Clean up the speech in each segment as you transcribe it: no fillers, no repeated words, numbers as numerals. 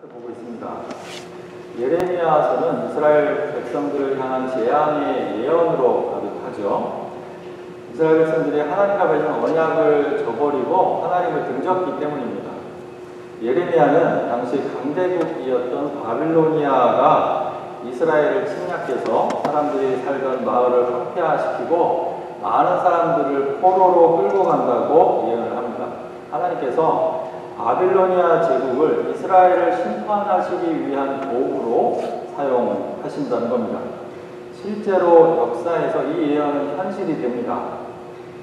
보고 있습니다. 예레미야서는 이스라엘 백성들을 향한 재앙의 예언으로 가득하죠. 이스라엘 백성들이 하나님과 맺은 언약을 저버리고 하나님을 등졌기 때문입니다. 예레미야는 당시 강대국이었던 바빌로니아가 이스라엘을 침략해서 사람들이 살던 마을을 황폐화시키고 많은 사람들을 포로로 끌고 간다고 예언을 합니다. 하나님께서 바빌로니아 제국을 이스라엘을 심판하시기 위한 도구로 사용하신다는 겁니다. 실제로 역사에서 이 예언은 현실이 됩니다.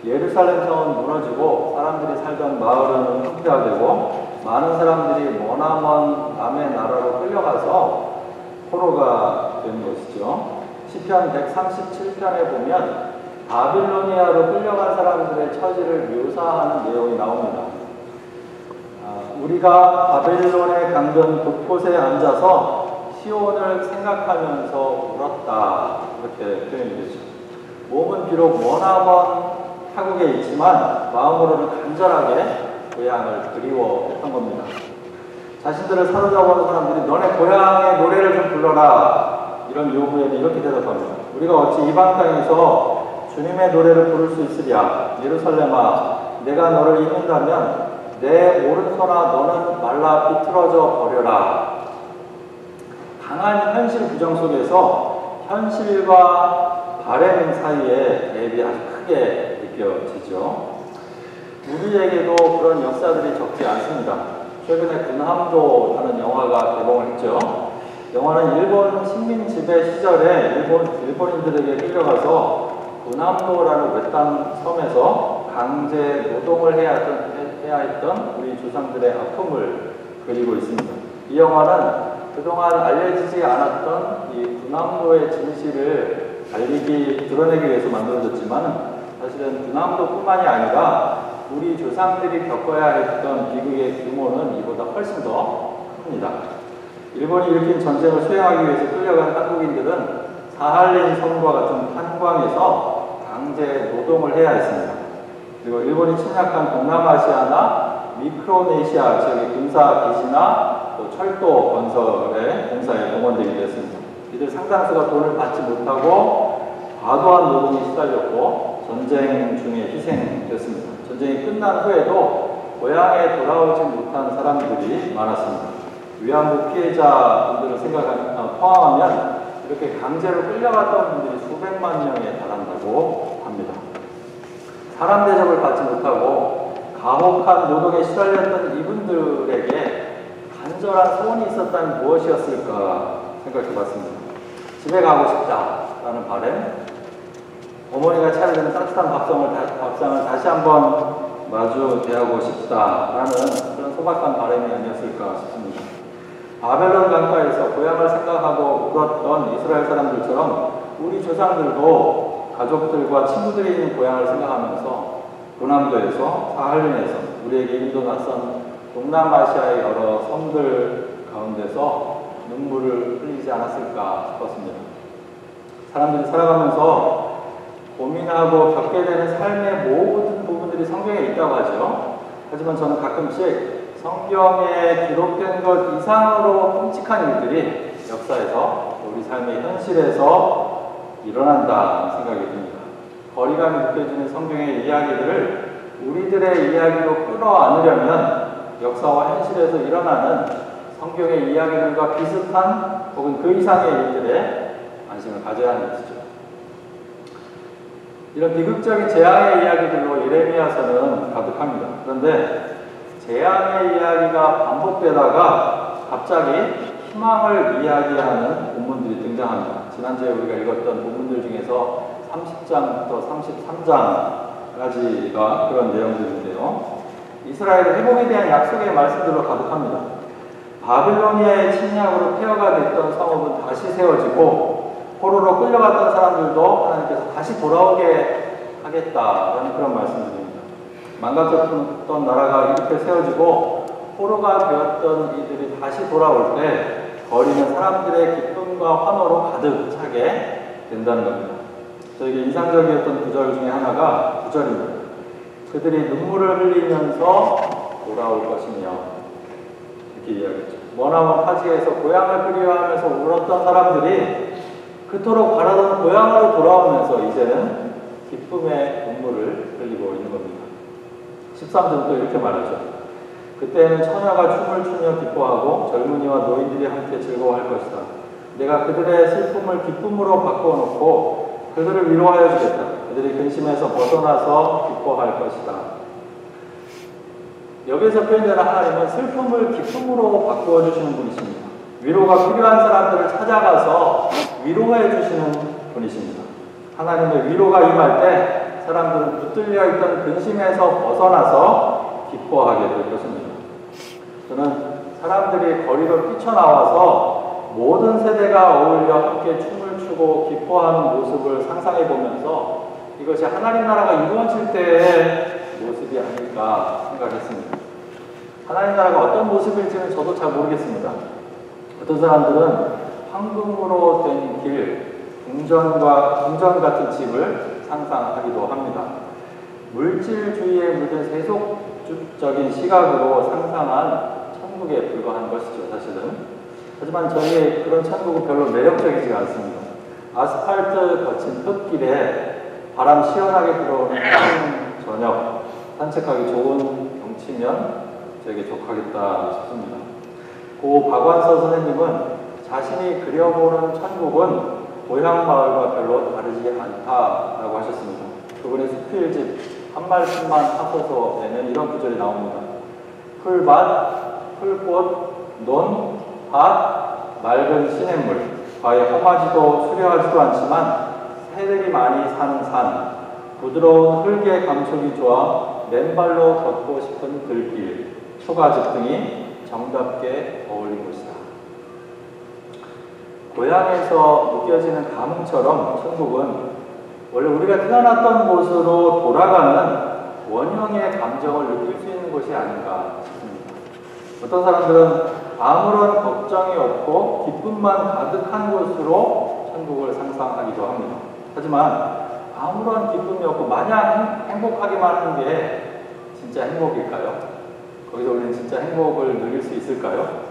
예루살렘 성은 무너지고 사람들이 살던 마을은 황폐화되고 많은 사람들이 머나먼 남의 나라로 끌려가서 포로가 된 것이죠. 시편 137편에 보면 바빌로니아로 끌려간 사람들의 처지를 묘사하는 내용이 나옵니다. 우리가 바벨론의 강변 곳곳에 앉아서 시온을 생각하면서 울었다, 이렇게 표현이 되죠. 몸은 비록 머나먼 타국에 있지만 마음으로는 간절하게 고향을 그리워했던 겁니다. 자신들을 사로잡아온 사람들이 너네 고향의 노래를 좀 불러라, 이런 요구에는 이렇게 대답합니다. 우리가 어찌 이방 땅에서 주님의 노래를 부를 수 있으랴. 예루살렘아, 내가 너를 잊는다면 내 오른손아 너는 말라 비틀어져 버려라. 강한 현실 부정 속에서 현실과 바램 사이에 갭이 아주 크게 느껴지죠. 우리에게도 그런 역사들이 적지 않습니다. 최근에 군함도라는 영화가 개봉을 했죠. 영화는 일본 식민 지배 시절에 일본인들에게 끌려가서 군함도라는 외딴 섬에서 강제 노동을 해야 했던 우리 조상들의 아픔을 그리고 있습니다. 이 영화는 그동안 알려지지 않았던 이 군함도의 진실을 드러내기 위해서 만들어졌지만 사실은 군함도뿐만이 아니라 우리 조상들이 겪어야 했던 비극의 규모는 이보다 훨씬 더 큽니다. 일본이 일으킨 전쟁을 수행하기 위해서 끌려간 한국인들은 사할린 섬과 같은 탄광에서 강제 노동을 해야 했습니다. 그리고 일본이 침략한 동남아시아나 미크로네시아 지역의 군사 기지나 또 철도 건설의 공사에 동원되기도 했습니다. 이들 상당수가 돈을 받지 못하고 과도한 노동에 시달렸고 전쟁 중에 희생됐습니다. 전쟁이 끝난 후에도 고향에 돌아오지 못한 사람들이 많았습니다. 위안부 피해자분들을 포함하면 이렇게 강제로 끌려갔던 분들이 수백만 명에 달한다고 합니다. 사람 대접을 받지 못하고 가혹한 노동에 시달렸던 이분들에게 간절한 소원이 있었다면 무엇이었을까 생각해 봤습니다. 집에 가고 싶다라는 바람, 어머니가 차려준 따뜻한 밥상을 다시 한번 마주 대하고 싶다라는 그런 소박한 바람이 아니었을까 싶습니다. 바벨론 강가에서 고향을 생각하고 울었던 이스라엘 사람들처럼 우리 조상들도 가족들과 친구들이 있는 고향을 생각하면서 군함도에서 사할린에서 우리에게 인도 낯선 동남아시아의 여러 섬들 가운데서 눈물을 흘리지 않았을까 싶었습니다. 사람들이 살아가면서 고민하고 겪게 되는 삶의 모든 부분들이 성경에 있다고 하죠. 하지만 저는 가끔씩 성경에 기록된 것 이상으로 끔찍한 일들이 역사에서 우리 삶의 현실에서 일어난다는 생각이 듭니다. 거리감이 느껴지는 성경의 이야기들을 우리들의 이야기로 끌어안으려면 역사와 현실에서 일어나는 성경의 이야기들과 비슷한 혹은 그 이상의 일들에 관심을 가져야 하는 것이죠. 이런 비극적인 재앙의 이야기들로 예레미야서는 가득합니다. 그런데 재앙의 이야기가 반복되다가 갑자기 희망을 이야기하는 본문들이 등장합니다. 지난주에 우리가 읽었던 본문들 중에서 30장부터 33장까지가 그런 내용들인데요. 이스라엘의 회복에 대한 약속의 말씀들로 가득합니다. 바빌로니아의 침략으로 폐허가 됐던 성읍은 다시 세워지고 포로로 끌려갔던 사람들도 하나님께서 다시 돌아오게 하겠다라는 그런 말씀들입니다. 망가졌던 나라가 이렇게 세워지고 포로가 되었던 이들이 다시 돌아올 때 거리는 사람들의 기쁨과 환호로 가득 차게 된다는 겁니다. 저에게 인상적이었던 구절 중에 하나가 9절입니다. 그들이 눈물을 흘리면서 돌아올 것이며 이렇게 이야기했죠. 머나먼 타지에서 고향을 그리워하면서 울었던 사람들이 그토록 바라던 고향으로 돌아오면서 이제는 기쁨의 눈물을 흘리고 있는 겁니다. 13절은 또 이렇게 말하죠. 그때는 처녀가 춤을 추며 기뻐하고 젊은이와 노인들이 함께 즐거워할 것이다. 내가 그들의 슬픔을 기쁨으로 바꿔놓고 그들을 위로하여 주겠다. 그들이 근심에서 벗어나서 기뻐할 것이다. 여기서 표현되는 하나님은 슬픔을 기쁨으로 바꾸어 주시는 분이십니다. 위로가 필요한 사람들을 찾아가서 위로해 주시는 분이십니다. 하나님의 위로가 임할 때 사람들은 붙들려 있던 근심에서 벗어나서 기뻐하게 될 것입니다. 저는 사람들이 거리로 뛰쳐나와서 모든 세대가 어울려 함께 춤을 추고 기뻐하는 모습을 상상해 보면서 이것이 하나님 나라가 이루어질 때의 모습이 아닐까 생각했습니다. 하나님 나라가 어떤 모습일지는 저도 잘 모르겠습니다. 어떤 사람들은 황금으로 된 길, 궁전 같은 집을 상상하기도 합니다. 물질주의에 물든 세속적인 시각으로 상상한 천국에 불과한 것이죠, 사실은. 하지만 저희의 그런 천국은 별로 매력적이지 않습니다. 아스팔트 거친 흙길에 바람 시원하게 들어오는 저녁, 산책하기 좋은 경치면 저에게 족하겠다 싶습니다. 고 박완서 선생님은 자신이 그려보는 천국은 고향 마을과 별로 다르지 않다라고 하셨습니다. 그분의 수필집 한 말씀만 하소서에는 이런 구절이 나옵니다. 풀밭, 풀꽃, 논, 밭, 맑은 시냇물, 과에 험하지도 수려하지도 않지만 새들이 많이 사는 산, 부드러운 흙의 감촉이 좋아 맨발로 걷고 싶은 들길, 초가집 등이 정답게 어울린 곳이다. 고향에서 느껴지는 감흥처럼 천국은 원래 우리가 태어났던 곳으로 돌아가는 원형의 감정을 느낄 수 있는 곳이 아닌가 싶습니다. 어떤 사람들은 아무런 걱정이 없고 기쁨만 가득한 곳으로 천국을 상상하기도 합니다. 하지만 아무런 기쁨이 없고 마냥 행복하기만 하는 게 진짜 행복일까요? 거기서 우리는 진짜 행복을 누릴 수 있을까요?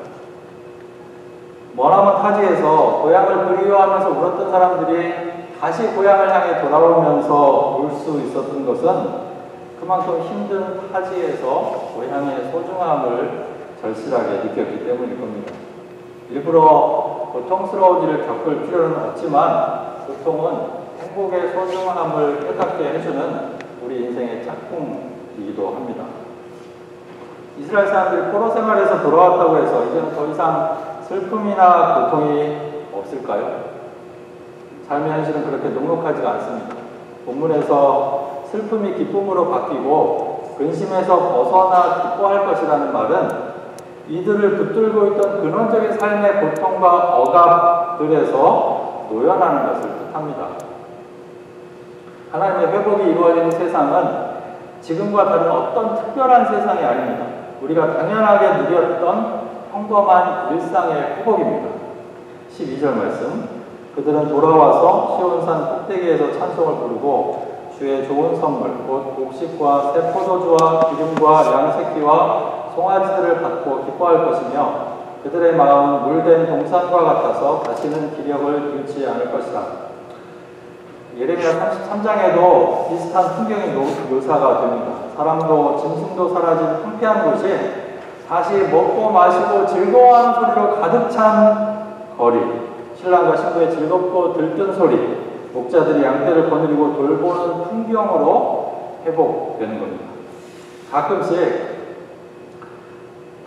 머나먼 타지에서 고향을 그리워하면서 울었던 사람들이 다시 고향을 향해 돌아오면서 울 수 있었던 것은 그만큼 힘든 타지에서 고향의 소중함을 절실하게 느꼈기 때문일 겁니다. 일부러 고통스러운 일을 겪을 필요는 없지만 고통은 행복의 소중함을 깨닫게 해주는 우리 인생의 짝꿍이기도 합니다. 이스라엘 사람들이 포로 생활에서 돌아왔다고 해서 이제는 더 이상 슬픔이나 고통이 없을까요? 삶의 현실은 그렇게 녹록하지가 않습니다. 본문에서 슬픔이 기쁨으로 바뀌고 근심에서 벗어나 기뻐할 것이라는 말은 이들을 붙들고 있던 근원적인 삶의 고통과 억압들에서 노연하는 것을 뜻합니다. 하나님의 회복이 이루어지는 세상은 지금과 다른 어떤 특별한 세상이 아닙니다. 우리가 당연하게 누렸던 평범한 일상의 회복입니다. 12절 말씀. 그들은 돌아와서 시온산 꼭대기에서 찬송을 부르고 주의 좋은 선물, 곧 곡식과 새 포도주와 기름과 양새끼와 송아지들을 받고 기뻐할 것이며 그들의 마음은 물된 동산과 같아서 다시는 기력을 잃지 않을 것이다. 예레미야 33장에도 비슷한 풍경이 묘사가 됩니다. 사람도 짐승도 사라진 황폐한 곳이 다시 먹고 마시고 즐거워하는 소리로 가득 찬 거리, 신랑과 신부의 즐겁고 들뜬 소리, 목자들이 양떼를 거느리고 돌보는 풍경으로 회복되는 겁니다. 가끔씩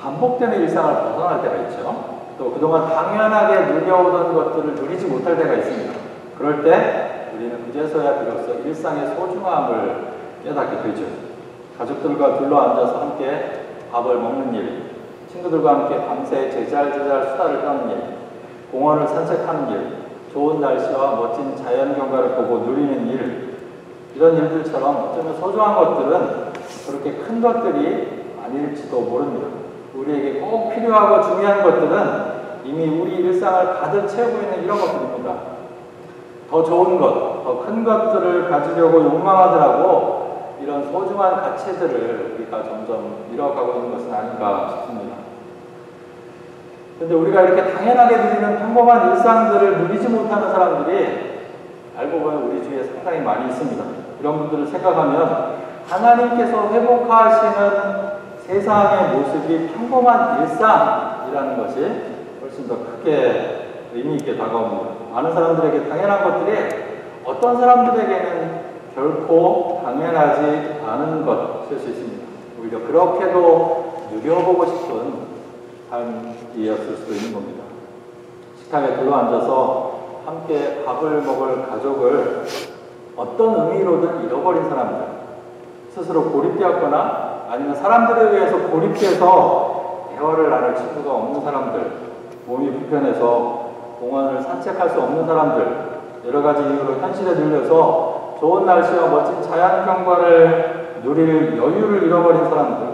반복되는 일상을 벗어날 때가 있죠. 또 그동안 당연하게 누려오던 것들을 누리지 못할 때가 있습니다. 그럴 때 우리는 그제서야 비로소 일상의 소중함을 깨닫게 되죠. 가족들과 둘러앉아서 함께 밥을 먹는 일, 친구들과 함께 밤새 제잘제잘 수다를 떠는 일, 공원을 산책하는 일, 좋은 날씨와 멋진 자연 경관을 보고 누리는 일, 이런 일들처럼 어쩌면 소중한 것들은 그렇게 큰 것들이 아닐지도 모릅니다. 우리에게 꼭 필요하고 중요한 것들은 이미 우리 일상을 가득 채우고 있는 이런 것들입니다. 더 좋은 것, 더 큰 것들을 가지려고 욕망하더라도 이런 소중한 가치들을 우리가 점점 잃어가고 있는 것은 아닌가 싶습니다. 근데 우리가 이렇게 당연하게 누리는 평범한 일상들을 누리지 못하는 사람들이 알고 보면 우리 주위에 상당히 많이 있습니다. 이런 분들을 생각하면 하나님께서 회복하시는 세상의 모습이 평범한 일상이라는 것이 훨씬 더 크게 의미 있게 다가옵니다. 많은 사람들에게 당연한 것들이 어떤 사람들에게는 결코 당연하지 않은 것일 수 있습니다. 오히려 그렇게도 누려보고 싶은 삶이었을 수도 있는 겁니다. 식탁에 둘러앉아서 함께 밥을 먹을 가족을 어떤 의미로든 잃어버린 사람들, 스스로 고립되었거나 아니면 사람들에 의해서 고립돼서 대화를 나눌 친구가 없는 사람들, 몸이 불편해서 공원을 산책할 수 없는 사람들, 여러 가지 이유로 현실에 들려서 좋은 날씨와 멋진 자연 경관을 누릴 여유를 잃어버린 사람들,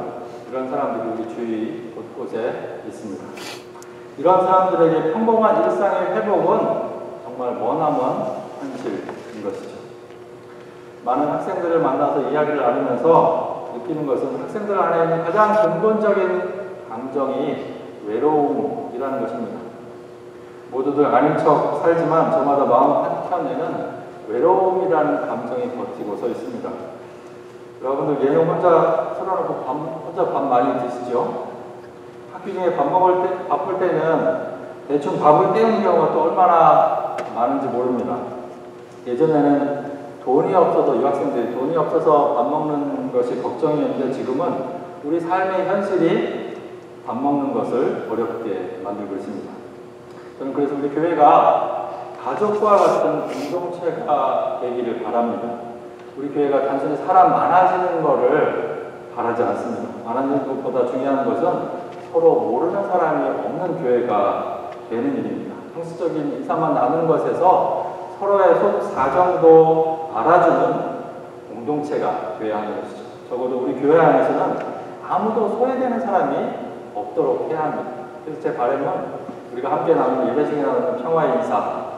이런 사람들이 우리 주위 곳곳에 있습니다. 이런 사람들에게 평범한 일상의 회복은 정말 머나먼 현실인 것이죠. 많은 학생들을 만나서 이야기를 나누면서 느끼는 것은 학생들 안에 있는 가장 근본적인 감정이 외로움이라는 것입니다. 모두들 아닌 척 살지만 저마다 마음 한켠에는 외로움이라는 감정이 버티고 서 있습니다. 여러분들 예능 혼자 틀어놓고 혼자 밥 많이 드시죠? 학교 중에 바쁠 때는 대충 밥을 때우는 경우가 또 얼마나 많은지 모릅니다. 예전에는 돈이 없어서, 유학생들이 돈이 없어서 밥 먹는 것이 걱정이었는데 지금은 우리 삶의 현실이 밥 먹는 것을 어렵게 만들고 있습니다. 저는 그래서 우리 교회가 가족과 같은 공동체가 되기를 바랍니다. 우리 교회가 단순히 사람 많아지는 것을 바라지 않습니다. 많아지는 것보다 중요한 것은 서로 모르는 사람이 없는 교회가 되는 일입니다. 형식적인 인사만 나누는 것에서 서로의 속 사정도 알아주는 공동체가 되어야 하는 것이죠. 적어도 우리 교회 안에서는 아무도 소외되는 사람이 없도록 해야 합니다. 그래서 제 바람은 우리가 함께 나누는 예배 중에 나누는 평화의 인사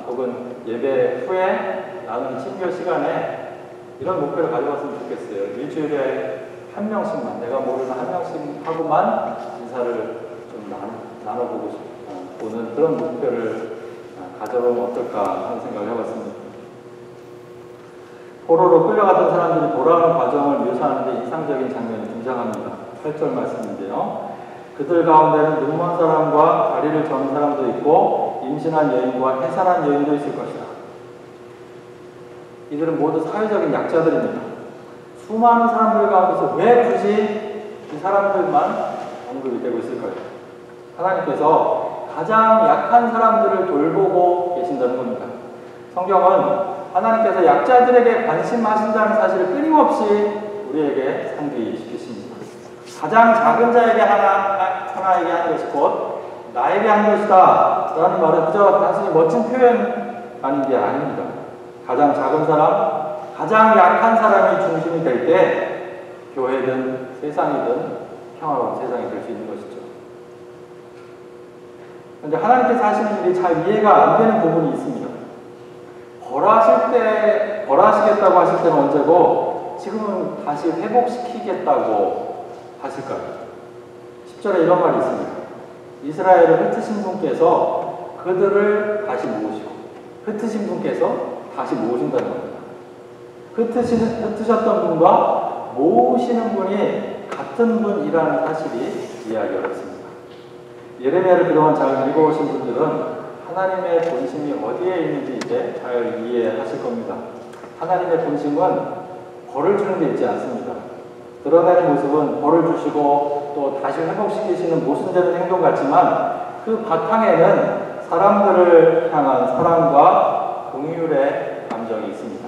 혹은 예배 후에 나누는 친교 시간에 이런 목표를 가져봤으면 좋겠어요. 일주일에 한 명씩만, 내가 모르는 한 명씩 하고만 인사를 좀 나눠보고 보는 그런 목표를 가져보면 어떨까 하는 생각을 해봤습니다. 포로로 끌려갔던 사람들이 돌아오는 과정을 묘사하는데 인상적인 장면이 등장합니다. 8절 말씀인데요. 그들 가운데는 눈먼 사람과 다리를 저는 사람도 있고 임신한 여인과 해산한 여인도 있을 것이다. 이들은 모두 사회적인 약자들입니다. 수많은 사람들 가운데서 왜 굳이 이 사람들만 언급이 되고 있을까요? 하나님께서 가장 약한 사람들을 돌보고 계신다는 겁니다. 성경은 하나님께서 약자들에게 관심하신다는 사실을 끊임없이 우리에게 상기시키십니다. 가장 작은 자에게 하나에게 하는 것이 곧 나에게 하는 것이다 라는 말은 그저 단순히 멋진 표현 아닌 게 아닙니다. 가장 작은 사람, 가장 약한 사람이 중심이 될 때 교회든 세상이든 평화로운 세상이 될 수 있는 것이죠. 그런데 하나님께서 하시는 일이 잘 이해가 안 되는 부분이 있습니다. 벌하시겠다고 하실 때는 언제고 지금은 다시 회복시키겠다고 하실까요? 10절에 이런 말이 있습니다. 이스라엘을 흩으신 분께서 그들을 다시 모으시고 흩으신 분께서 다시 모으신다는 겁니다. 흩으셨던 분과 모으시는 분이 같은 분이라는 사실이 이해하기 어렵습니다. 예레미야를 그동안 잘 읽어오신 분들은 하나님의 본심이 어디에 있는지 이제 잘 이해하실 겁니다. 하나님의 본심은 벌을 주는 데 있지 않습니다. 드러내는 모습은 벌을 주시고 또 다시 회복시키시는 모순되는 행동 같지만 그 바탕에는 사람들을 향한 사랑과 긍휼의 감정이 있습니다.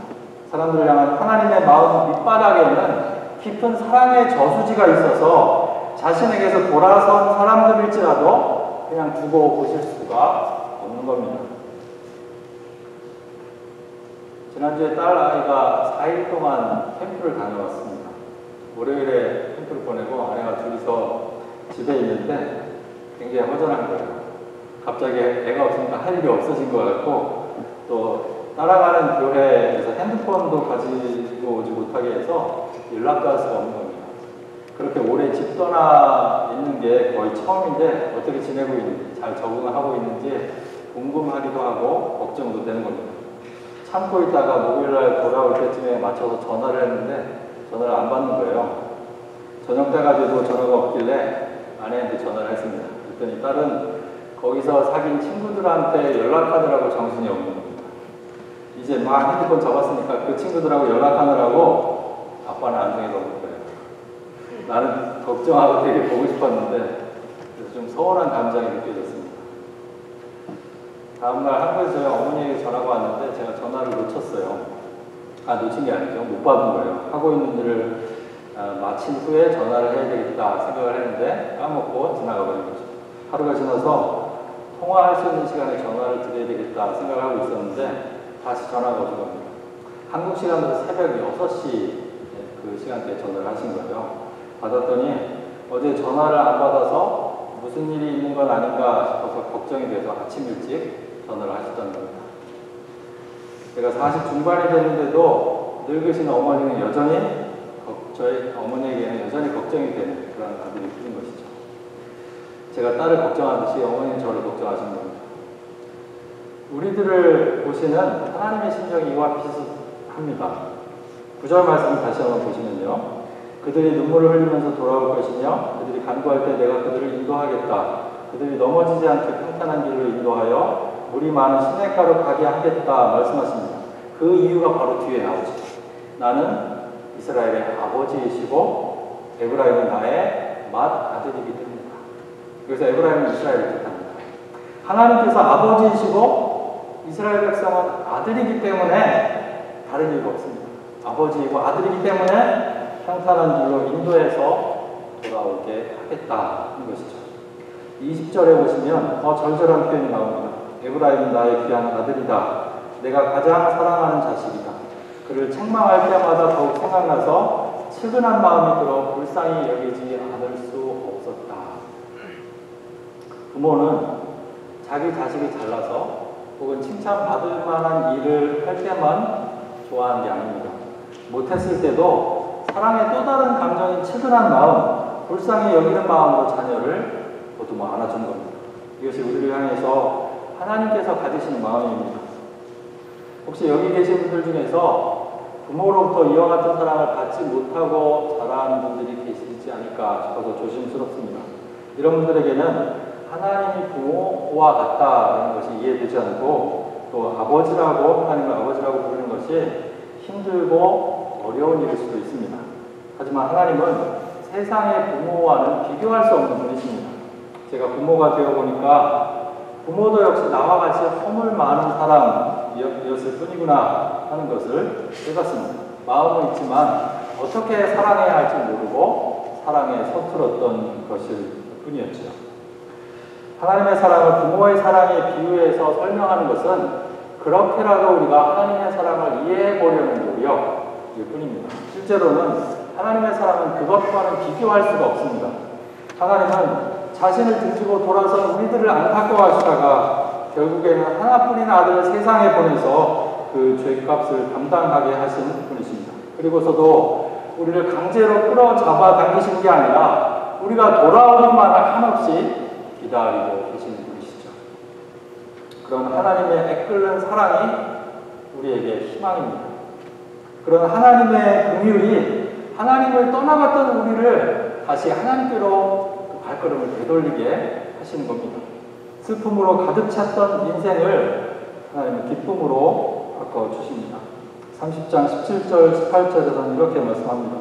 사람들을 향한 하나님의 마음 밑바닥에는 깊은 사랑의 저수지가 있어서 자신에게서 돌아선 사람들일지라도 그냥 두고 보실 수가 없는 겁니다. 지난주에 딸 아이가 4일 동안 캠프를 다녀왔습니다. 월요일에 캠프를 보내고 아내가 둘이서 집에 있는데 굉장히 허전한 거예요. 갑자기 애가 없으니까 할 일이 없어진 것 같고 또 따라가는 교회에서 핸드폰도 가지고 오지 못하게 해서 연락도 할 수가 없는 겁니다. 그렇게 오래 집 떠나 있는 게 거의 거의 처음인데 어떻게 지내고 있는지, 잘 적응을 하고 있는지 궁금하기도 하고 걱정도 되는 겁니다. 참고 있다가 목요일날 돌아올 때쯤에 맞춰서 전화를 했는데 전화를 안 받는 거예요. 저녁 때가 돼도 전화가 없길래 아내한테 전화를 했습니다. 그랬더니 딸은 거기서 사귄 친구들한테 연락하느라고 정신이 없는 겁니다. 이제 막 핸드폰 잡았으니까 그 친구들하고 연락하느라고 아빠는 안중에 넣을 거예요. 나는 걱정하고 되게 보고 싶었는데 그래서 좀 서운한 감정이 느껴졌습니다. 다음날 한국에서 저희 어머니에게 전화가 왔는데 제가 전화를 놓쳤어요. 놓친 게 아니죠. 못 받은 거예요. 하고 있는 일을 마친 후에 전화를 해야 되겠다 생각을 했는데 까먹고 지나가 버린 거죠. 하루가 지나서 통화할 수 있는 시간에 전화를 드려야 되겠다 생각을 하고 있었는데 다시 전화가 오신 겁니다. 한국 시간으로 새벽 6시 그 시간대에 전화를 하신 거예요. 받았더니 어제 전화를 안 받아서 무슨 일이 있는 건 아닌가 싶어서 걱정이 돼서 아침 일찍 전화를 하셨다는 겁니다. 제가 40 중반이 됐는데도 늙으신 어머니는 여전히 저희 어머니에게는 여전히 걱정이 되는 그런 아들이 필인 것이죠. 제가 딸을 걱정하듯이 어머니는 저를 걱정하시는 겁니다. 우리들을 보시는 하나님의 심정이 이와 비슷합니다. 9절 말씀을 다시 한번 보시면요. 그들이 눈물을 흘리면서 돌아올 것이며 그들이 간구할 때 내가 그들을 인도하겠다. 그들이 넘어지지 않게 평탄한 길로 인도하여 물이 많은 시냇가로 가게 하겠다 말씀하십니다. 그 이유가 바로 뒤에 나오죠. 나는 이스라엘의 아버지이시고 에브라임은 나의 맏아들이기 때문이다. 그래서 에브라임은 이스라엘을 뜻합니다. 하나님께서 아버지이시고 이스라엘 백성은 아들이기 때문에 다른 이유가 없습니다. 아버지이고 아들이기 때문에 평탄한 길로 인도해서 돌아오게 하겠다는 것이죠. 20절에 보시면 더 절절한 표현이 나옵니다. 에브라임은 나의 귀한 아들이다. 내가 가장 사랑하는 자식이다. 그를 책망할 때마다 더욱 생각나서 측은한 마음이 들어 불쌍히 여기지 않을 수 없었다. 부모는 자기 자식이 잘나서 혹은 칭찬받을 만한 일을 할 때만 좋아하는 게 아닙니다. 못했을 때도 사랑의 또 다른 감정인 측은한 마음, 불쌍히 여기는 마음으로 자녀를 보듬어 안아주는 겁니다. 이것이 우리를 향해서 하나님께서 가지시는 마음입니다. 혹시 여기 계신 분들 중에서 부모로부터 이와 같은 사랑을 받지 못하고 자라는 분들이 계시지 않을까 싶어서 조심스럽습니다. 이런 분들에게는 하나님이 부모와 같다는 것이 이해되지 않고 또 아버지라고 하나님을 아버지라고 부르는 것이 힘들고 어려운 일일 수도 있습니다. 하지만 하나님은 세상의 부모와는 비교할 수 없는 분이십니다. 제가 부모가 되어보니까 부모도 역시 나와 같이 허물 많은 사람이었을 뿐이구나 하는 것을 깨닫습니다. 마음은 있지만 어떻게 사랑해야 할지 모르고 사랑에 서툴었던 것일 뿐이었죠. 하나님의 사랑을 부모의 사랑에 비유해서 설명하는 것은 그렇게라도 우리가 하나님의 사랑을 이해해 보려는 노력일 뿐입니다. 실제로는 하나님의 사랑은 그것과는 비교할 수가 없습니다. 하나님은 자신을 등지고 돌아선 우리들을 안타까워하시다가 결국에는 하나뿐인 아들을 세상에 보내서 그 죄값을 감당하게 하신 분이십니다. 그리고서도 우리를 강제로 끌어잡아 당기시는 게 아니라 우리가 돌아오기만을 한없이 기다리고 계시는 분이시죠. 그런 하나님의 애끓는 사랑이 우리에게 희망입니다. 그런 하나님의 긍휼이 하나님을 떠나갔던 우리를 다시 하나님께로 그 발걸음을 되돌리게 하시는 겁니다. 슬픔으로 가득 찼던 인생을 하나님은 기쁨으로 바꿔주십니다. 30장 17절 18절에서는 이렇게 말씀합니다.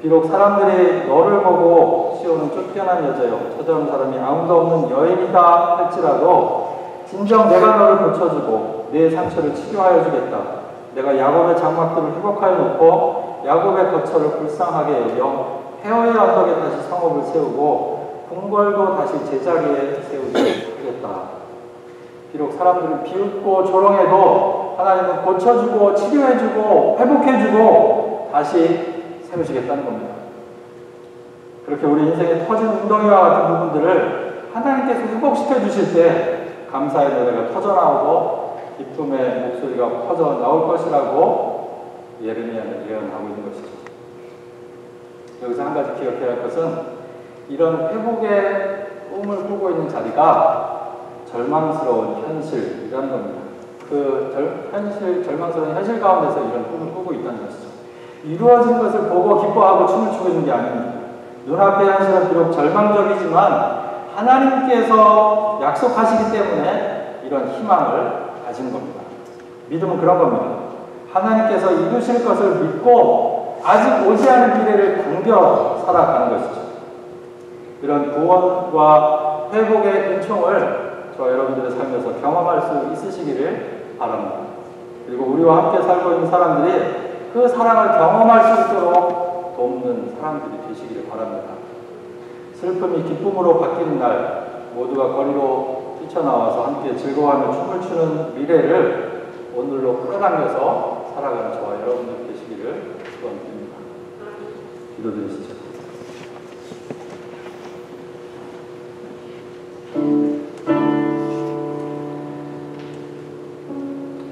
비록 사람들이 너를 보고 시온은 쫓겨난 여자여 찾아온 사람이 아무도 없는 여인이다 할지라도 진정 내가 너를 고쳐주고 내 상처를 치료하여 주겠다. 내가 야곱의 장막들을 회복하여 놓고 야곱의 거처를 불쌍하게 여겨 헤어의 언덕에 다시 성읍을 세우고 궁궐도 다시 제자리에 세우게 하겠다. 비록 사람들을 비웃고 조롱해도 하나님은 고쳐주고 치료해주고 회복해주고 다시 세우시겠다는 겁니다. 그렇게 우리 인생에 터진 웅덩이와 같은 부분들을 하나님께서 회복시켜 주실 때 감사의 노래가 터져나오고 기쁨의 목소리가 퍼져 나올 것이라고 예레미야는 예언하고 있는 것이죠. 여기서 한 가지 기억해야 할 것은 이런 회복의 꿈을 꾸고 있는 자리가 절망스러운 현실이라는 겁니다. 절망스러운 현실 가운데서 이런 꿈을 꾸고 있다는 것이죠. 이루어진 것을 보고 기뻐하고 춤을 추고 있는 게 아닙니다. 눈앞의 현실은 비록 절망적이지만 하나님께서 약속하시기 때문에 이런 희망을 가진 겁니다. 믿음은 그런 겁니다. 하나님께서 이루실 것을 믿고 아직 오지 않은 미래를 당겨 살아가는 것이죠. 이런 구원과 회복의 은총을 저와 여러분들의 삶에서 경험할 수 있으시기를 바랍니다. 그리고 우리와 함께 살고 있는 사람들이 그 사랑을 경험할 수 있도록 돕는 사람들이 되시기를 바랍니다. 슬픔이 기쁨으로 바뀌는 날 모두가 거리로 뛰쳐나와서 함께 즐거워하며 춤을 추는 미래를 오늘로 끌어당겨서 살아가는 저와 여러분들 되시기를 축원드립니다. 기도드리시죠.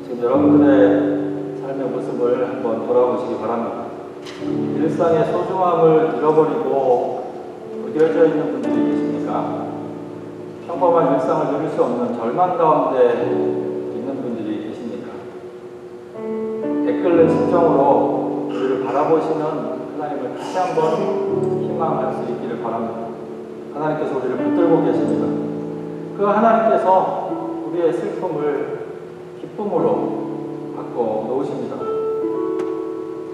지금 여러분들의 삶의 모습을 한번 돌아보시기 바랍니다. 일상의 소중함을 잃어버리고 무뎌져 있는 분들이 계십니까? 평범한 일상을 누릴 수 없는 절망 가운데 있는 분들이 계십니까? 애끓는 심정으로 우리를 바라보시는 하나님을 다시 한번 희망할 수 있기를 바랍니다. 하나님께서 우리를 붙들고 계십니다. 그 하나님께서 우리의 슬픔을 기쁨으로 바꿔 놓으십니다.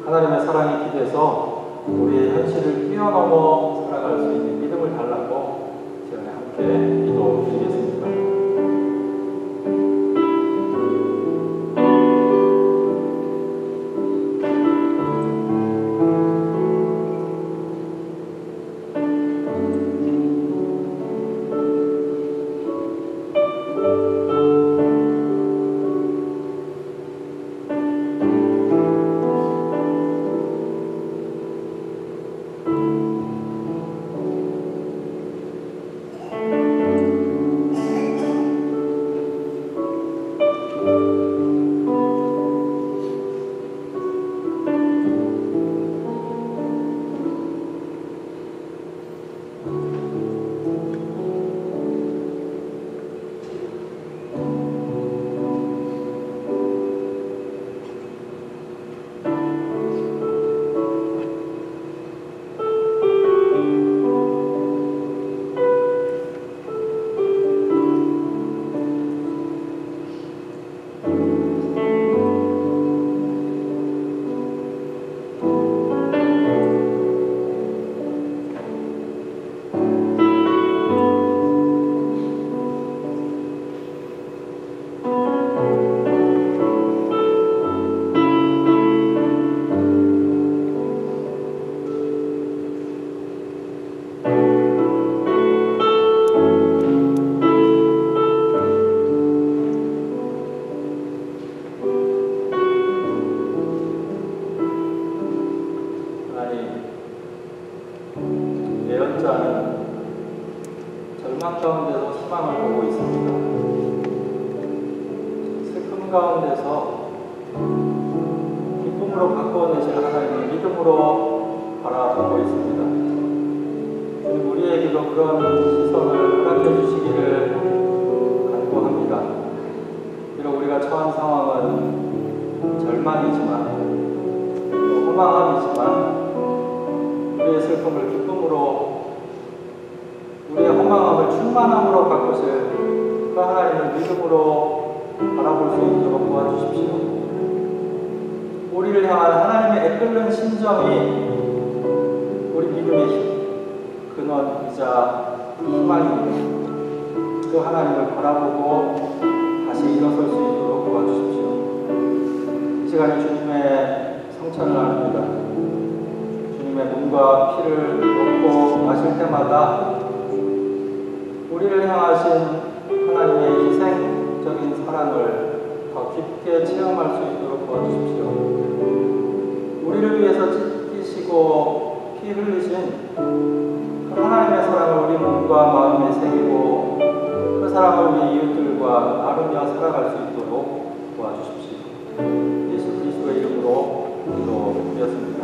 하나님의 사랑이 기대서 우리의 현실을 뛰어넘어 살아갈 수 있는 믿음을 달라고 시간에 함께 기도드리겠습니다. 예언자는 절망 가운데서 희망을 보고 있습니다. 슬픔 가운데서 기쁨으로 바꿔내실 하나님을 믿음으로 바라보고 있습니다. 주님, 우리에게도 그런 시선을 허락해 주시기를 간구합니다. 비록 우리가 처한 상황은 절망이지만 또 허망함이지만 우리의 슬픔을 기쁨으로, 우리의 허망함을 충만함으로 바꾸실 그 하나님을 믿음으로 바라볼 수 있도록 도와주십시오. 우리를 향한 하나님의 애끓는 심정이 우리 믿음의 근원이자 희망입니다. 그 하나님을 바라보고 다시 일어설 수 있도록 도와주십시오. 이 시간에 주님의 성찬을 나눕니다. 주님의 몸과 피를 먹고 마실 때마다 우리를 향하신 하나님의 희생적인 사랑을 더 깊게 체험할 수 있도록 도와주십시오. 우리를 위해서 찢기시고 피 흘리신 그 하나님의 사랑을 우리 몸과 마음에 새기고 그 사랑을 우리 이웃들과 나누며 살아갈 수 있도록 도와주십시오. 예수 그리스도의 이름으로 기도드렸습니다.